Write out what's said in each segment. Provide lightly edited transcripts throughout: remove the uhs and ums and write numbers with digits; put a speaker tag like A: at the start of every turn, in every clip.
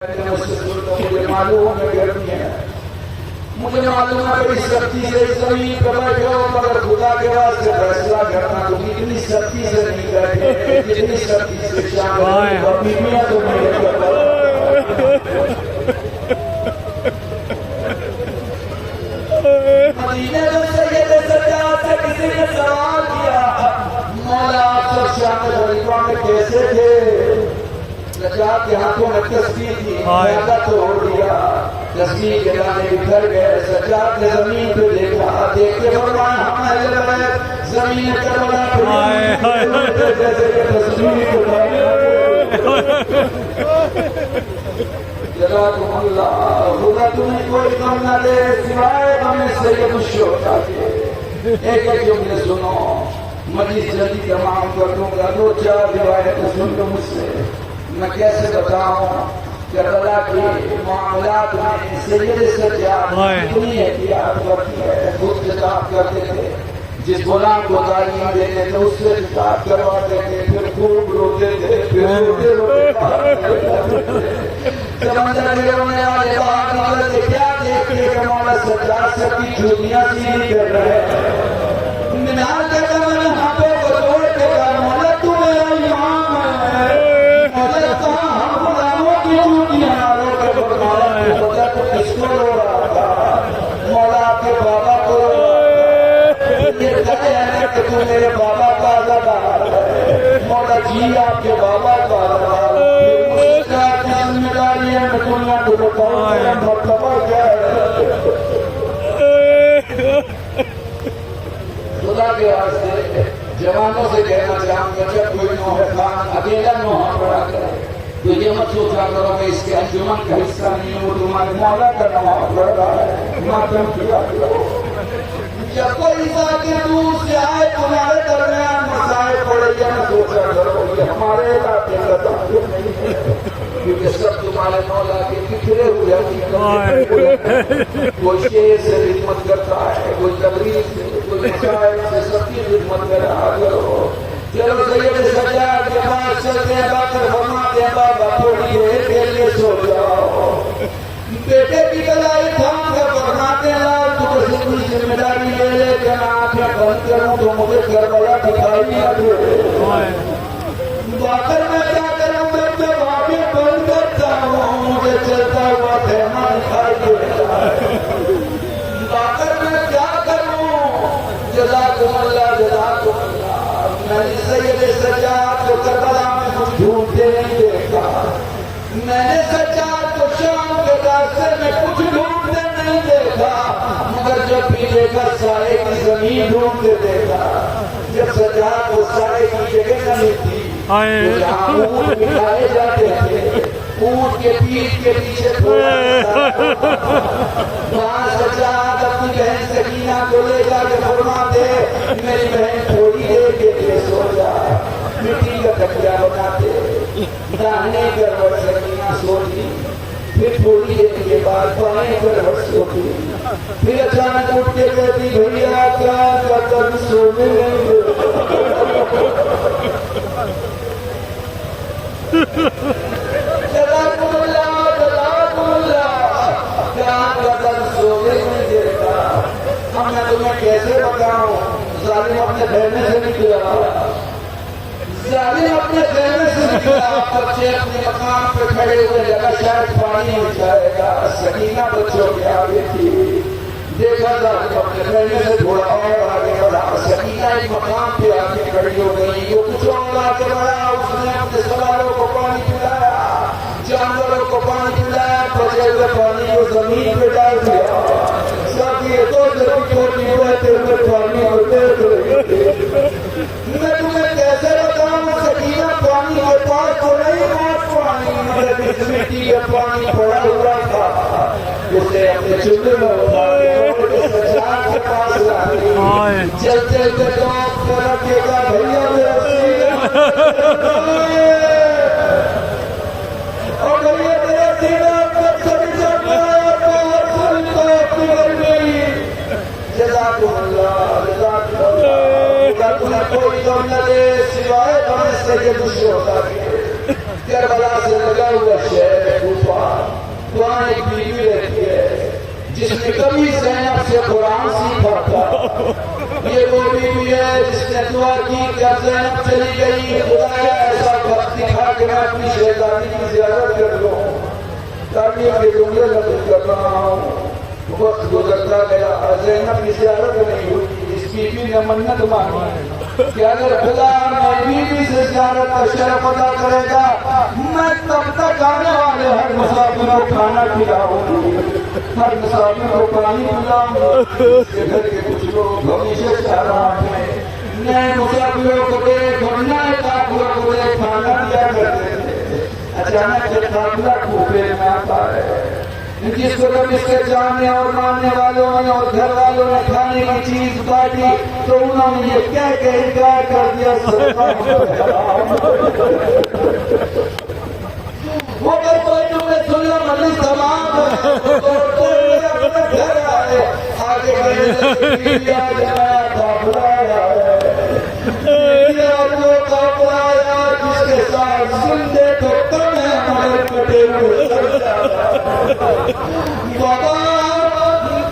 A: مجھے معلوم ہے گرمی ہے، مجھے معلوم ہے کہ سختی سے زمین پر بیٹھے ہو، مگر خدا کے واسطے فیصلہ کرنا تم اتنی سختی سے نہیں بیٹھے جتنی سختی سے شامل بیویاں تو نہیں مدینے میں سید سجاد سے کسی نے سوال کیا، مولا آپ سب شامل خلیفہ میں کیسے تھے؟ سجاد کے ہاتھوں میں تسبیح تھی، میدہ توڑ دیا، تسبیح کے دانے بکھر گئے۔ سجاد نے زمین پہ دیکھا، دیکھ کے فرمایا ہم اہل بیت زمین کربلا پہ جیسے کہ تسبیح کو جزاکم اللہ، خدا تمہیں کوئی غم نہ دے سوائے غم سید الشہداء کے۔ ایک ایک جملے سنو، مجلس جلدی تمام کر دوں گا، دو چار روایتیں سن لو مجھ سے۔ میں کیسے بتاؤں کربلا کے معاملات میں سید سجاد اتنی احتیاط کرتی ہے، خود خطاب کرتے تھے، جس غلام کو تعلیم دیتے تھے اس سے خطاب کرواتے تھے، پھر خوب روتے تھے، پھر روتے روتے سمندر میں رونے والے باہر نکل کے کیا دیکھتے کہ مولا سجاد سب کی جھولیاں سیدھی کر رہے ہیں، مینار کے کمر ہاتھوں کو توڑ کے کہا مولا تو میرا امام ہے، مولا کہاں ہم غلاموں کی جھولیاں رو کے مولا کو پتا تو کس کو رو رہا تھا، مولا آپ کے بابا کو یہ کہتے ہیں کہ تو میرے بابا کا عزادار ہے، مولا جی آپ کے بابا کا عزادار ہے، ذمہ داری ہے میں دنیا کو بتاؤں میرا مرتبہ کیا ہے۔ خدا کے واسطے جوانوں سے کہنا چاہوں گا جب کوئی نوحہ خان اکیلا نوحہ پڑا کرے تو یہ مت سوچا کرو کہ اس کے انجمن کا حصہ نہیں ہے، وہ تمہارے مولا کا نوحہ پڑ رہا ہے، ماتم کیا کرو۔ جب کوئی ذاکر دور سے آئے تمہارے درمیان مسائل پڑے یا نہ سوچا کرو یہ ہمارے علاقے کا تعلق نہیں ہے، کیونکہ سب تمہارے مولا کے بکھرے ہوئے کوئی شیر سے خدمت کرتا ہے، کوئی تقریر سے، کوئی مسائل سے، سب کی خدمت میں رہا کرو۔ چلو سید سجاد کے پاس چلتے ہیں، باقر فرماتے ہیں بابا تھوڑی دیر کے لیے سو جاؤ، بیٹے کی کلائی تھام کر فرماتے ہیں لال تو کسی کوئی ذمہ داری لے لے کہ میں آنکھیں بند کروں تو مجھے کربلا دکھائی نہ دے، باقر میں کیا کروں جب جب آنکھیں بند کرتا ہوں مجھے چلتا ہوا خیمہ دکھائی دیتا ہے، باقر میں کیا کروں؟ جزاکم اللہ جزاکم اللہ، میں نے سید سجاد کو کربلا میں کچھ ڈھونڈتے نہیں دیکھا، میں نے سجاد کو شام کے راستے میں کچھ ڈھونڈتے نہیں دیکھا، مگر جب بھی دیکھا سائے کی زمین ڈھونڈتے دیکھا، جب سجاد کو سائے کی جگہ نہ ملتی جہاں اونٹ بٹھائے جاتے تھے، اونٹ کے پیٹھ کے پیچھے تھوڑا وہاں سجاد اپنی بہن سکینہ کو لے جا کے فرماتے میری بہن تھوڑی دیر کے لیے سو جا، مٹی کا تکیا بناتے، داہنے کروٹ سکینہ سوتی، پھر تھوڑی دیر کے بعد بائیں کروٹ سوتی، پھر اچانک اٹھ کے کہتی بھیا کیا قدر سونے لیں جزاکم اللہ جزاکم اللہ، کیا قدر سونے نہیں دیتا۔ ہم نے تمہیں کیسے بتاؤں، ظالم اپنے خیمے سے نکلا، ظالم اپنے خیمے سے نکلا، بچے اپنے مقام پہ کھڑے ہوئے لگا شاید پانی ہو جائے گا، سکینہ بچوں کے آگے تھی، دیکھا ظالم اپنے خیمے سے تھوڑا اور آگے بڑھا، سکینہ ایک مقام پہ آگے کھڑی ہو گئی، وہ کچھ اور آگے بڑھا، اس نے اپنے سواروں کو پانی پلایا، جانوروں کو پانی پلایا، بچے ہوئے پانی کو زمین پہ ڈال دیا، سب یہ دو جب چھوٹی بہتے ہوئے پانی کو دیکھ رہی تھی۔ میں تمہیں کیسے بتاؤں سکینہ پانی کے پاس تو نہیں پاس پانی، مگر اس مٹی کے پانی پڑا ہوا تھا، اسے اپنے چلے میں سجاد کے پاس لائی، چلتے ہوئے ڈاک طرف دیکھا بھیا میرا سینہ اور بھیا میرا سینہ کب سبھی چکایا پاس سنتا اپنی گرمی۔ جزاکم اللہ جزاکم اللہ، تمہیں کوئی غم نہ دے سوائے غم سید الشہداء کے۔ کربلا سے لگا ہوا شہر کوفہ وہاں ایک بیوی رہتی ہے جس نے کبھی زینب سے قرآن سیکھا تھا. یہ وہ بیوی ہے جس نے دعا کی کہ اب زینب چلی گئی، خدایا ایسا وقت دکھا کہ میں اپنی شہزادی کی زیارت کر لوں. تاکہ کہ جملے نقل کر رہا ہوں. وقت گزرتا گیا، زینب کی زیارت نہیں ہوئی. اس بیوی نے منت مانی کہ اگر خدا میں بیوی سے زیارت کا شرف ادا کرے گا، میں تب تک آنے والے ہر مسافر کو کھانا کھلاؤں، ہر مسافر کو پانی پلاؤں. گھر کے کچھ لوگ ہمیشہ چاہ رہا ہے نئے مسافروں کو دیکھ اور نئے کافروں کو دیکھ کھانا دیا کرتے تھے. اچانک یہ قافلہ کوفے میں آتا ہے. جس کو جب اس کے جاننے اور ماننے والوں نے اور گھر والوں نے کھانے کی چیز بانٹی تو انہوں نے یہ کہہ کے انکار کر دیا وہ تمہیں سننا مجلس تمام اپنے گھر آئے آگے جس کے ساتھ سنتے تو کم ہے ہمارے کٹے ہوئے بابا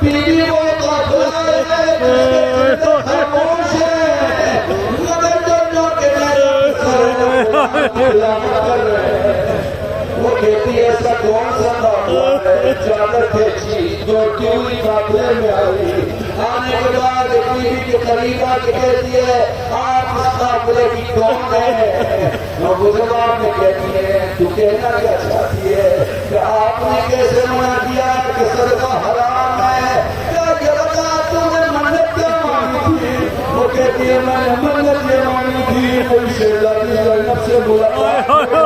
A: بیوی وہ قافلہ ہے خاموش ہے مگر جو کہ وہ کہتی ایسا کون سا قافلہ ہے. چادر کھینچی دوڑتی ہوئی قافلے میں آئی. آنے کے بعد بیوی کے قریب آ کے کہتی ہے آپ اس قافلے کی کون ہے؟ وہ جواب میں کہتی ہے تو کہنا کیا چاہتی ہے کہ آپ نے کیسے منع کیا کہ صدقہ حرام ہے؟ کیا بتا تم نے منت کیا مانی تھی؟ وہ کہتی ہے میں نے منت یہ مانی تھی کوئی شہزادی زینب سے ملاقات ہے.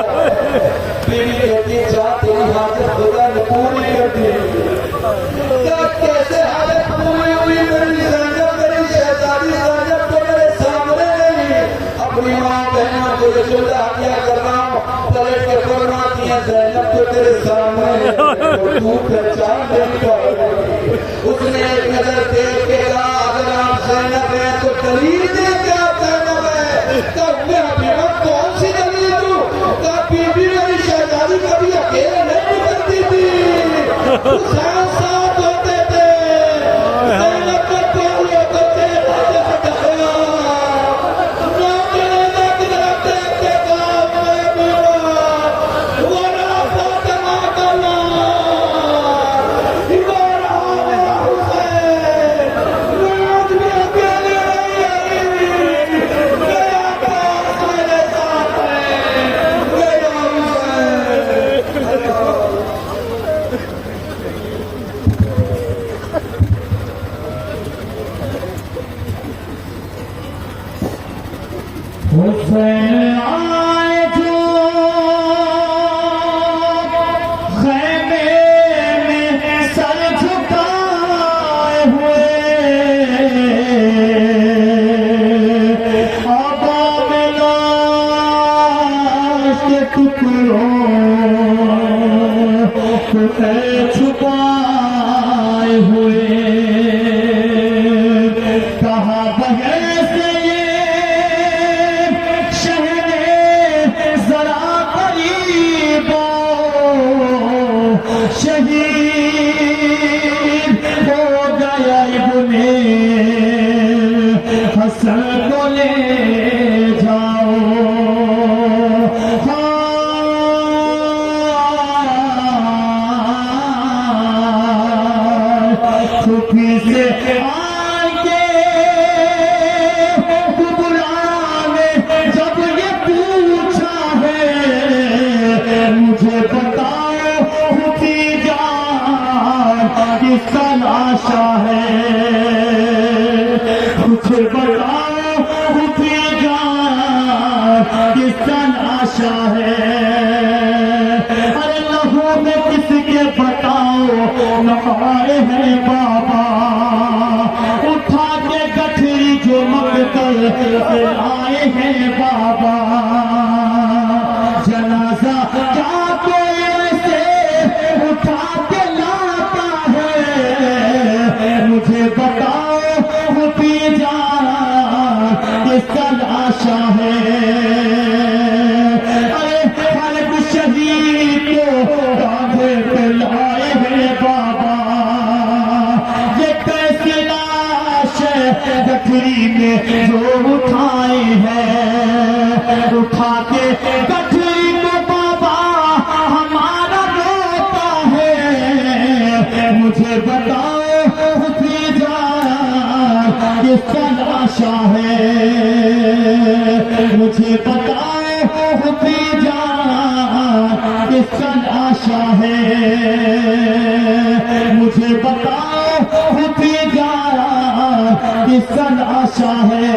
A: بیوی کہتی ہے جا تیری حاجت خدا نے پوری کر دی. کیسے حاجت پوری ہوئی میری زینب میری شہزادی زینب تو میرے سامنے نہیں. اپنی ماں بہنوں کو یہ سودا کیا کر رہا ہوں پلٹ کے فرماتی ہیں زینب تو تیرے سامنے اور تو پہچان نہیں پا رہی. اس نے ایک نظر دیکھ کے کہا اگر آپ زینب ہیں تو دلیل دے کہ آپ زینب ہیں. تب میں حبیبت کون سی دلیل دوں؟ کہا بیوی میری شہزادی کبھی اکیلے نہیں نکلتی تھی، حسین ساتھ ہوتے تھے. زینب کو پہلے کو دیکھا
B: حسین آئے جو خیمے میں سر جھکائے ہوئے آبا میں لاش کے ٹکڑوں کو چھپائے ہوئے کہا بغیر شہید ہو گیا ابن حسن کو لے جاؤ. چھپی سے آگے بلانے جب یہ پوچھا ہے مجھے بتاؤ کس کا لاشا ہے، مجھے بتاؤ خفی جان کس کا لاشا ہے. ارے لہو میں کس کے بتاؤ نہائے ہیں بابا اٹھا کے گٹھری جو مقتل سے آئے ہیں بابا. جنازہ کیا کوئی ایسے اٹھا کے لاتا ہے مجھے جو اٹھائے ہیں اٹھا کے گٹھری کو بابا ہمارا روتا ہے مجھے بتاؤ حفیظ جان کس کا لاشا ہے مجھے بتاؤ حفیظ جان کس کا لاشا ہے مجھے بتاؤ حفیظ جان کس کا لاشا ہے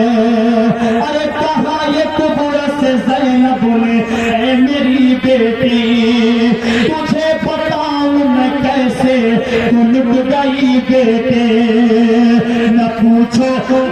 B: ارے کہا یہ قبر سے زینب نے اے میری بیٹی تجھے بتاؤں میں کیسے تو لٹ گئی بیٹے